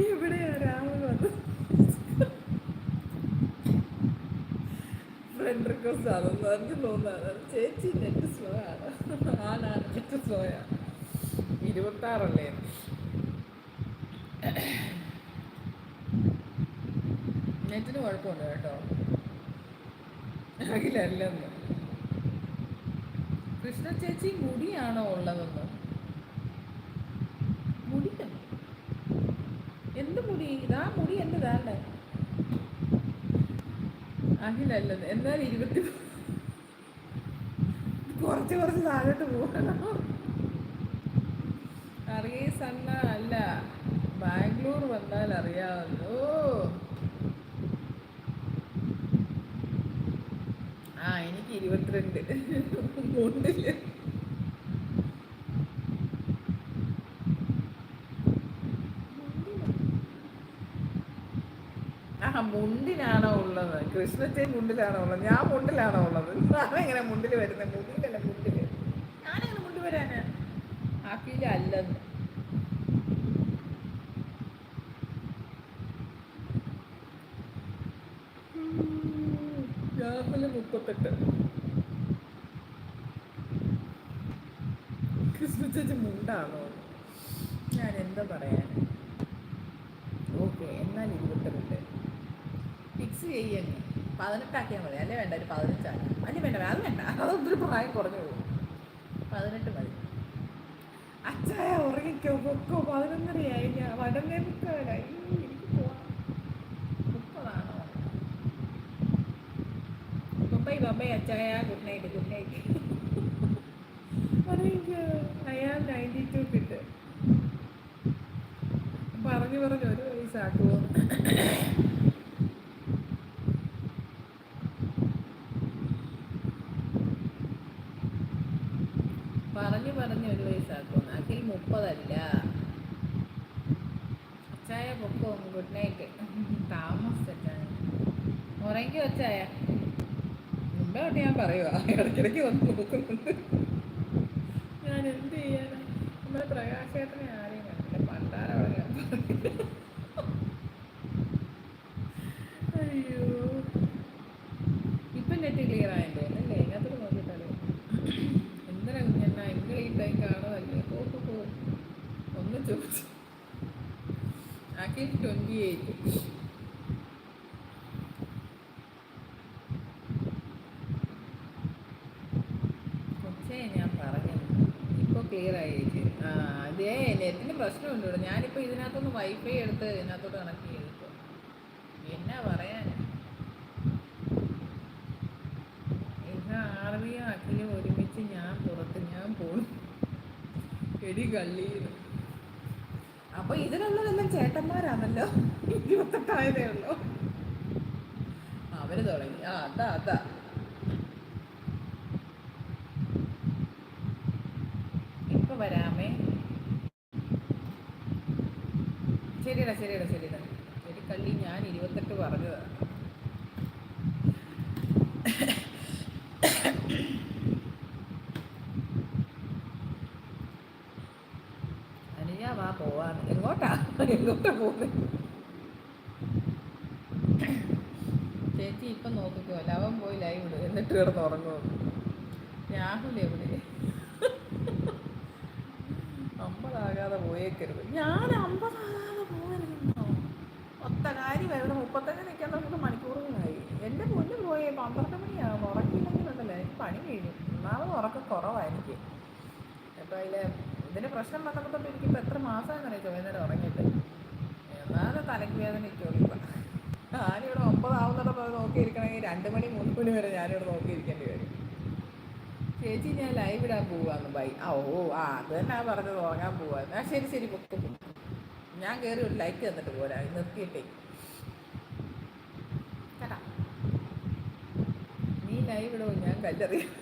എവിടെയാ രാഹുൽ വന്ന് friend request ആണെന്ന് എനിക്ക് തോന്നുന്നത്. ചേച്ചി നെറ്റ് സ്ലോ ആണ്. ആണാണ്, നെറ്റ് സ്ലോ ആണ്. 26 നെറ്റിന് കുഴപ്പമുണ്ട് കേട്ടോ. അഖിലല്ലെന്ന്. കൃഷ്ണ ചേച്ചി മുടിയാണോ ഉള്ളതെന്ന്? മുടി എന്ത് മുടി? ഇതാ മുടി എൻ്റെ താണ്ടേ. അഖിലല്ലെന്ന്. എന്നാലും കുറച്ച് താഴോട്ട് പോകണം. സണ്ണ അല്ല, ബാംഗ്ലൂർ വന്നാൽ അറിയാമല്ലോ. എനിക്ക് 22 മുണ്ടില്. മുണ്ടിലാണോ ഉള്ളത്? കൃഷ്ണച്ചേ മുണ്ടിലാണോ ഉള്ളത്? ഞാൻ മുണ്ടിലാണോ ഉള്ളത്? ഞാനെങ്ങനെ മുണ്ടിൽ വരുന്നത്? മുണ്ടിലല്ല, മുണ്ടില്. ഞാനെങ്ങനെ മുണ്ടിൽ വരാന്? അഖില അല്ലെന്ന്. രാഹുല് 38. കൃഷ്ണ ചേച്ചി മുണ്ടാണോ? ഞാൻ എന്താ പറയാൻ? ഓക്കെ, എന്നാൽ 22 ഫിക്സ് ചെയ്യന്നെ. 18 ആക്കിയാൽ മതി. അല്ലേ വേണ്ട, ഒരു 15 ആക്കി. അല്ലേ വേണ്ട, അത് വേണ്ട, അതൊരു പ്രായം കുറഞ്ഞു പോകും. 18 മതി. അച്ചായ ഉറങ്ങിക്കോ, പൊക്കോ. 11:30 ഞാൻ വടമേ മുക്കാലായി. എനിക്ക് പോവാം. 30 ബൊബൈ ബൊബൈ അച്ചായ. Good night, good night. ഉറങ്ങിക്കോ. അയാൾ 92 കിട്ട്. പറഞ്ഞു ഒരു വയസ്സാക്കുമോ? പറഞ്ഞു ഒരു വയസ്സാക്കുമോ? അഖിൽ 30 അല്ല. അച്ചായ പൊക്കോ. Good night. താമസിച്ചായ ഉറങ്ങി വച്ചായ. മുമ്പേ തൊട്ട് ഞാൻ പറയുക, ഇടയ്ക്കിടയ്ക്ക് വന്ന് നോക്കുന്നുണ്ട്. ഞാൻ എന്ത് ചെയ്യാനാ? നമ്മുടെ പ്രകാശേട്ടനെ ആരെയും കണ്ടില്ല. പണ്ടാരവിടെ ഞാൻ പറഞ്ഞില്ല. അയ്യോ, ഇപ്പം നെറ്റ് ക്ലിയർ ആയെന്ന് തോന്നുന്നല്ലേ? ഇതിനകത്തോട് നോക്കിയിട്ടല്ലോ. എന്തിനാ കുഞ്ഞണ്ണ എങ്കിൽ ഈ ടൈം കാണുമല്ലേ? പോ. ഒന്ന് ചോദിച്ചു. അഖിൽ 28. കൊച്ചേ, ഞാൻ പറഞ്ഞത് ഇപ്പോൾ ക്ലിയർ ആയി ചേച്ചി. അതേ നെറ്റിന് പ്രശ്നമുണ്ട് ഇവിടെ. ഞാനിപ്പോൾ ഇതിനകത്തൊന്ന് വൈഫൈ എടുത്ത് ഇതിനകത്തോട്ട് കണക്ട് ചെയ്തിപ്പോൾ എന്നാ പറയാൻ. ഇന്ന് ആർവിയും അഖിലും ഒരുമിച്ച് ഞാൻ പുറത്ത്, ഞാൻ പോണു. എടി കള്ളീന്ന്. അപ്പോൾ ഇതിലുള്ളതെല്ലാം ചേട്ടന്മാരാണല്ലോ. 28 ഉള്ളൂ. അവർ തുടങ്ങി. അതാ ഇപ്പൊ വരാമേ. ശരിയടാ. ശരി കള്ളി, ഞാൻ 28 പറഞ്ഞതാണ്. അനുജ വാ പോവാന്ന്. എങ്ങോട്ടാ പോകുന്നത് ചേച്ചി? ഇപ്പം നോക്കിക്കോ, ലവൻ പോയി ലൈവ് ഇടും, എന്നിട്ട് കിടന്ന് ഉറങ്ങുമോ? രാഹുൽ എവിടെ? 50 ആകാതെ പോയേക്കരുത്. ഞാൻ 50 ആകാതെ പോകരുതെന്നോ? ഒത്ത കാര്യം ഇവിടെ 35 നിൽക്കാൻ നമുക്ക് മണിക്കൂറുകളായി. എൻ്റെ പൊന്ന് പോയേ 12 മണിയാകും. ഉറക്കിയില്ലെങ്കിലുണ്ടല്ലോ എനിക്ക് പണി കഴിഞ്ഞു. ഒന്നാമത് ഉറക്കം കുറവാണ് എനിക്ക്. അപ്പോൾ ഇതിന് പ്രശ്നം വന്നപ്പോൾ തൊട്ട് എനിക്കിപ്പോൾ എത്ര മാസമാണെന്ന് ചോദിച്ചേരം ഉറങ്ങിയിട്ട്. എന്നാലും തലയ്ക്ക് വേദനയ്ക്കുള്ളൂ. ഞാനിവിടെ 9 ആവുന്നിടത്ത് നോക്കിയിരിക്കണമെങ്കിൽ 2 മണി 3 മണി വരെ ഞാനിവിടെ നോക്കിയിരിക്കേണ്ടി വരും. ചേച്ചി, ഞാൻ ലൈവ് ഇടാൻ പോവാന്ന്. ബൈ. അത് തന്നെ പറഞ്ഞത്, ഉറങ്ങാൻ പോവാന്ന്. ശരി പൊക്കും. ഞാൻ കയറി ഒരു ലൈക്ക് തന്നിട്ട് പോരാ, നിർത്തിയിട്ടേ. കേട്ടാ, നീ ലൈവ് ഇടുമോ? ഞാൻ കല്ലെറിയാം.